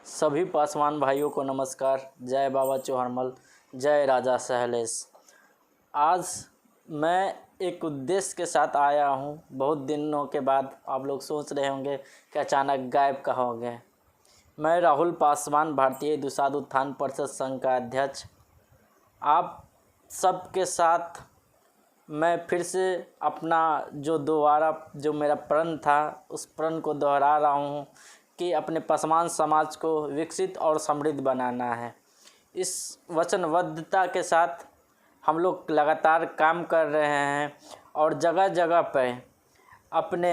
सभी पासवान भाइयों को नमस्कार। जय बाबा चौहरमल, जय राजा सहलेश। आज मैं एक उद्देश्य के साथ आया हूँ। बहुत दिनों के बाद आप लोग सोच रहे होंगे कि अचानक गायब कहाँ हो गए। मैं राहुल पासवान, भारतीय दुसाध उत्थान परिषद संघ का अध्यक्ष, आप सबके साथ मैं फिर से अपना जो मेरा प्रण था उस प्रण को दोहरा रहा हूँ कि अपने पासवान समाज को विकसित और समृद्ध बनाना है। इस वचनबद्धता के साथ हम लोग लगातार काम कर रहे हैं और जगह जगह पर अपने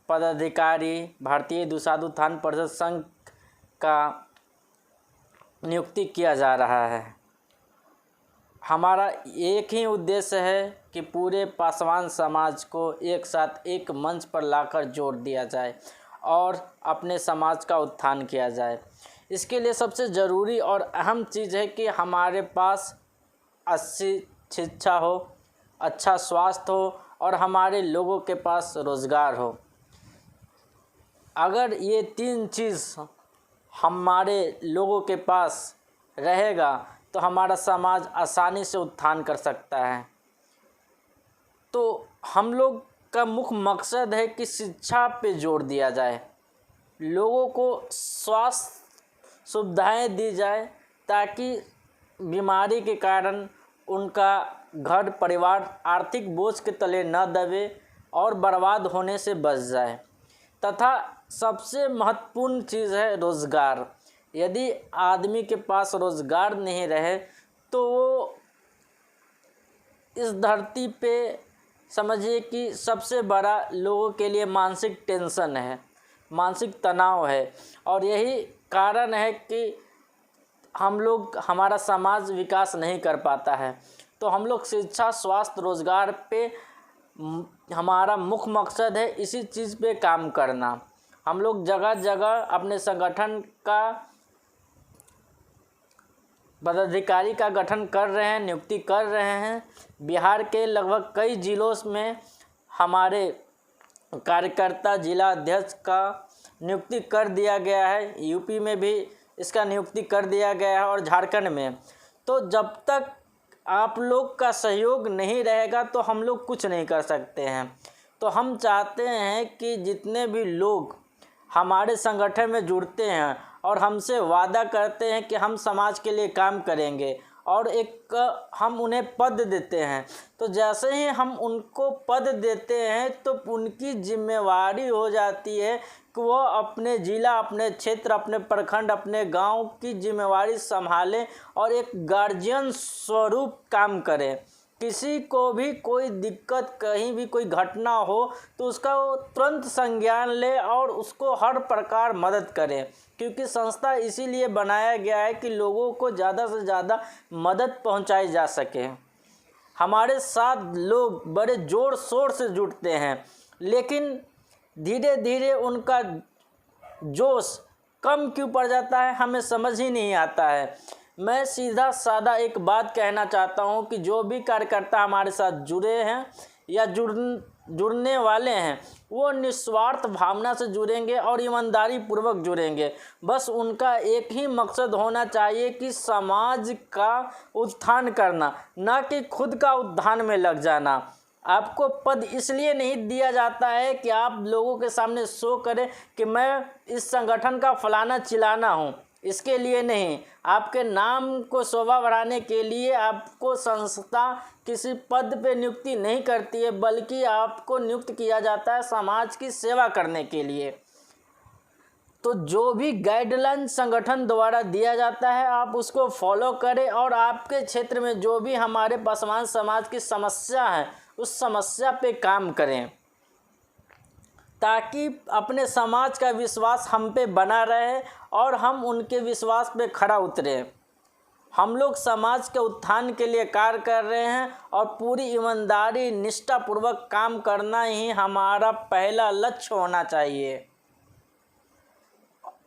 पदाधिकारी भारतीय दुसाध उत्थान परिषद संघ का नियुक्ति किया जा रहा है। हमारा एक ही उद्देश्य है कि पूरे पासवान समाज को एक साथ एक मंच पर लाकर जोड़ दिया जाए और अपने समाज का उत्थान किया जाए। इसके लिए सबसे ज़रूरी और अहम चीज़ है कि हमारे पास अच्छी शिक्षा हो, अच्छा स्वास्थ्य हो और हमारे लोगों के पास रोज़गार हो। अगर ये तीन चीज़ हमारे लोगों के पास रहेगा तो हमारा समाज आसानी से उत्थान कर सकता है। तो हम लोग का मुख्य मकसद है कि शिक्षा पे जोर दिया जाए, लोगों को स्वास्थ्य सुविधाएं दी जाए ताकि बीमारी के कारण उनका घर परिवार आर्थिक बोझ के तले न दबे और बर्बाद होने से बच जाए। तथा सबसे महत्वपूर्ण चीज़ है रोज़गार। यदि आदमी के पास रोज़गार नहीं रहे तो वो इस धरती पे समझिए कि सबसे बड़ा लोगों के लिए मानसिक टेंशन है, मानसिक तनाव है। और यही कारण है कि हमारा समाज विकास नहीं कर पाता है। तो हम लोग शिक्षा, स्वास्थ्य, रोज़गार पे हमारा मुख्य मकसद है, इसी चीज़ पे काम करना। हम लोग जगह जगह अपने संगठन का पदाधिकारी का गठन कर रहे हैं, नियुक्ति कर रहे हैं। बिहार के लगभग कई जिलों में हमारे कार्यकर्ता जिला अध्यक्ष का नियुक्ति कर दिया गया है। यूपी में भी इसका नियुक्ति कर दिया गया है और झारखंड में। तो जब तक आप लोग का सहयोग नहीं रहेगा तो हम लोग कुछ नहीं कर सकते हैं। तो हम चाहते हैं कि जितने भी लोग हमारे संगठन में जुड़ते हैं और हमसे वादा करते हैं कि हम समाज के लिए काम करेंगे और एक हम उन्हें पद देते हैं, तो जैसे ही हम उनको पद देते हैं तो उनकी जिम्मेवारी हो जाती है कि वो अपने ज़िला, अपने क्षेत्र, अपने प्रखंड, अपने गांव की जिम्मेवारी संभालें और एक गार्जियन स्वरूप काम करें। किसी को भी कोई दिक्कत, कहीं भी कोई घटना हो तो उसका वो तुरंत संज्ञान ले और उसको हर प्रकार मदद करें, क्योंकि संस्था इसीलिए बनाया गया है कि लोगों को ज़्यादा से ज़्यादा मदद पहुंचाई जा सके। हमारे साथ लोग बड़े ज़ोर शोर से जुटते हैं, लेकिन धीरे धीरे उनका जोश कम क्यों पड़ जाता है हमें समझ ही नहीं आता है। मैं सीधा सादा एक बात कहना चाहता हूं कि जो भी कार्यकर्ता हमारे साथ जुड़े हैं या जुड़ने वाले हैं वो निस्वार्थ भावना से जुड़ेंगे और ईमानदारी पूर्वक जुड़ेंगे। बस उनका एक ही मकसद होना चाहिए कि समाज का उत्थान करना, ना कि खुद का उत्थान में लग जाना। आपको पद इसलिए नहीं दिया जाता है कि आप लोगों के सामने शो करें कि मैं इस संगठन का फलाना चिलाना हूँ, इसके लिए नहीं। आपके नाम को शोभा बढ़ाने के लिए आपको संस्था किसी पद पे नियुक्ति नहीं करती है, बल्कि आपको नियुक्त किया जाता है समाज की सेवा करने के लिए। तो जो भी गाइडलाइन संगठन द्वारा दिया जाता है आप उसको फॉलो करें और आपके क्षेत्र में जो भी हमारे पासवान समाज की समस्या है उस समस्या पे काम करें, ताकि अपने समाज का विश्वास हम पे बना रहे और हम उनके विश्वास पे खरा उतरें। हम लोग समाज के उत्थान के लिए कार्य कर रहे हैं और पूरी ईमानदारी, निष्ठापूर्वक काम करना ही हमारा पहला लक्ष्य होना चाहिए।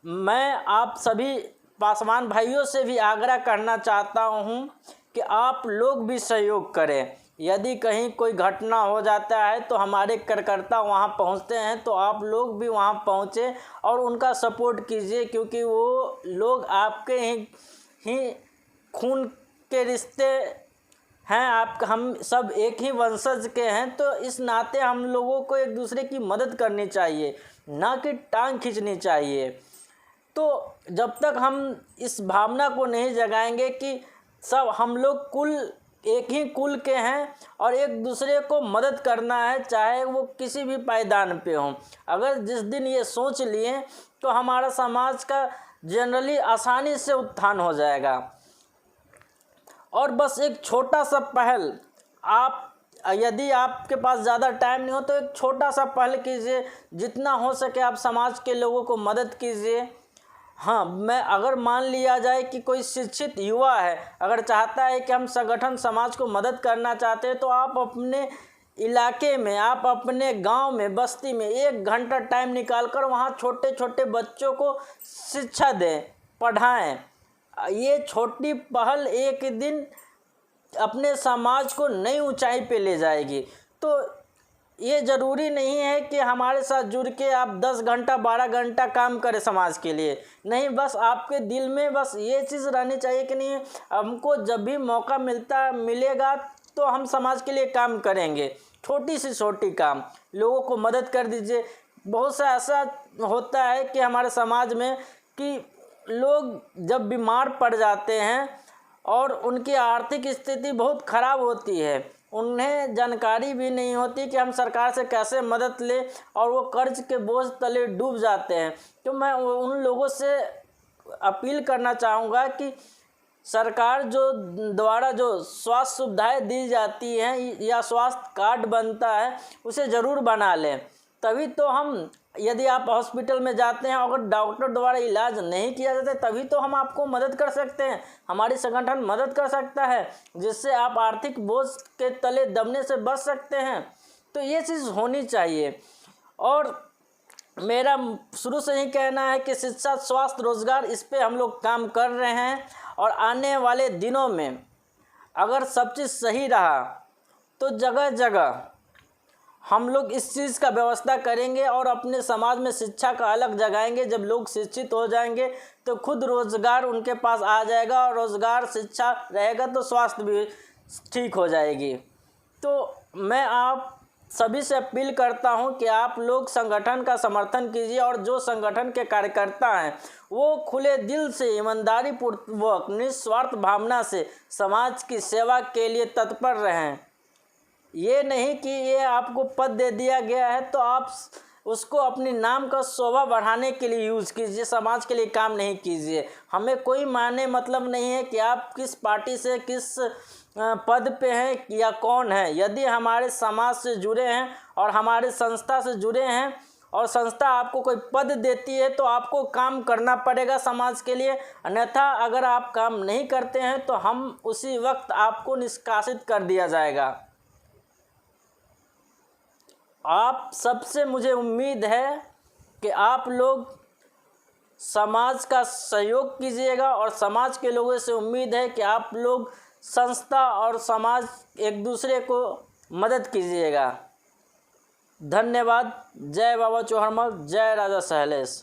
मैं आप सभी पासवान भाइयों से भी आग्रह करना चाहता हूं कि आप लोग भी सहयोग करें। यदि कहीं कोई घटना हो जाता है तो हमारे कार्यकर्ता वहाँ पहुँचते हैं, तो आप लोग भी वहाँ पहुँचे और उनका सपोर्ट कीजिए, क्योंकि वो लोग आपके ही खून के रिश्ते हैं। हम सब एक ही वंशज के हैं, तो इस नाते हम लोगों को एक दूसरे की मदद करनी चाहिए, ना कि टांग खींचनी चाहिए। तो जब तक हम इस भावना को नहीं जगाएंगे कि सब हम लोग एक ही कुल के हैं और एक दूसरे को मदद करना है, चाहे वो किसी भी पायदान पे हो, अगर जिस दिन ये सोच लिए तो हमारा समाज का जनरली आसानी से उत्थान हो जाएगा। और बस एक छोटा सा पहल, यदि आपके पास ज़्यादा टाइम नहीं हो तो एक छोटा सा पहल कीजिए, जितना हो सके आप समाज के लोगों को मदद कीजिए। हाँ, अगर मान लिया जाए कि कोई शिक्षित युवा है, अगर चाहता है कि हम संगठन समाज को मदद करना चाहते हैं, तो आप अपने इलाके में, आप अपने गांव में, बस्ती में 1 घंटा टाइम निकालकर वहाँ छोटे छोटे बच्चों को शिक्षा दें, पढ़ाएं। ये छोटी पहल एक दिन अपने समाज को नई ऊंचाई पे ले जाएगी। तो ये ज़रूरी नहीं है कि हमारे साथ जुड़ के आप 10 घंटा 12 घंटा काम करें समाज के लिए, नहीं, बस आपके दिल में बस ये चीज़ रहनी चाहिए कि नहीं, हमको जब भी मौका मिलेगा तो हम समाज के लिए काम करेंगे। छोटी से छोटी काम, लोगों को मदद कर दीजिए। बहुत सा ऐसा होता है कि हमारे समाज में कि लोग जब बीमार पड़ जाते हैं और उनकी आर्थिक स्थिति बहुत ख़राब होती है, उन्हें जानकारी भी नहीं होती कि हम सरकार से कैसे मदद लें, और वो कर्ज के बोझ तले डूब जाते हैं। तो मैं उन लोगों से अपील करना चाहूँगा कि सरकार द्वारा जो स्वास्थ्य सुविधाएं दी जाती हैं या स्वास्थ्य कार्ड बनता है, उसे ज़रूर बना लें। तभी तो हम, यदि आप हॉस्पिटल में जाते हैं, अगर डॉक्टर द्वारा इलाज नहीं किया जाता, तभी तो हम आपको मदद कर सकते हैं, हमारी संगठन मदद कर सकता है, जिससे आप आर्थिक बोझ के तले दबने से बच सकते हैं। तो ये चीज़ होनी चाहिए। और मेरा शुरू से ही कहना है कि शिक्षा, स्वास्थ्य, रोजगार, इस पे हम लोग काम कर रहे हैं, और आने वाले दिनों में अगर सब चीज़ सही रहा तो जगह जगह हम लोग इस चीज़ का व्यवस्था करेंगे और अपने समाज में शिक्षा का अलग जगाएंगे। जब लोग शिक्षित हो जाएंगे तो खुद रोज़गार उनके पास आ जाएगा, और रोज़गार, शिक्षा रहेगा तो स्वास्थ्य भी ठीक हो जाएगी। तो मैं आप सभी से अपील करता हूं कि आप लोग संगठन का समर्थन कीजिए, और जो संगठन के कार्यकर्ता हैं वो खुले दिल से, ईमानदारी पूर्वक, निस्वार्थ भावना से समाज की सेवा के लिए तत्पर रहें। ये नहीं कि ये आपको पद दे दिया गया है तो आप उसको अपने नाम का शोभा बढ़ाने के लिए यूज़ कीजिए, समाज के लिए काम नहीं कीजिए। हमें कोई माने मतलब नहीं है कि आप किस पार्टी से, किस पद पे हैं या कौन है। यदि हमारे समाज से जुड़े हैं और हमारे संस्था से जुड़े हैं, और संस्था आपको कोई पद देती है, तो आपको काम करना पड़ेगा समाज के लिए, अन्यथा अगर आप काम नहीं करते हैं तो हम उसी वक्त आपको निष्कासित कर दिया जाएगा। आप सबसे मुझे उम्मीद है कि आप लोग समाज का सहयोग कीजिएगा, और समाज के लोगों से उम्मीद है कि आप लोग संस्था और समाज एक दूसरे को मदद कीजिएगा। धन्यवाद। जय बाबा चौहरमल, जय राजा सहलेश।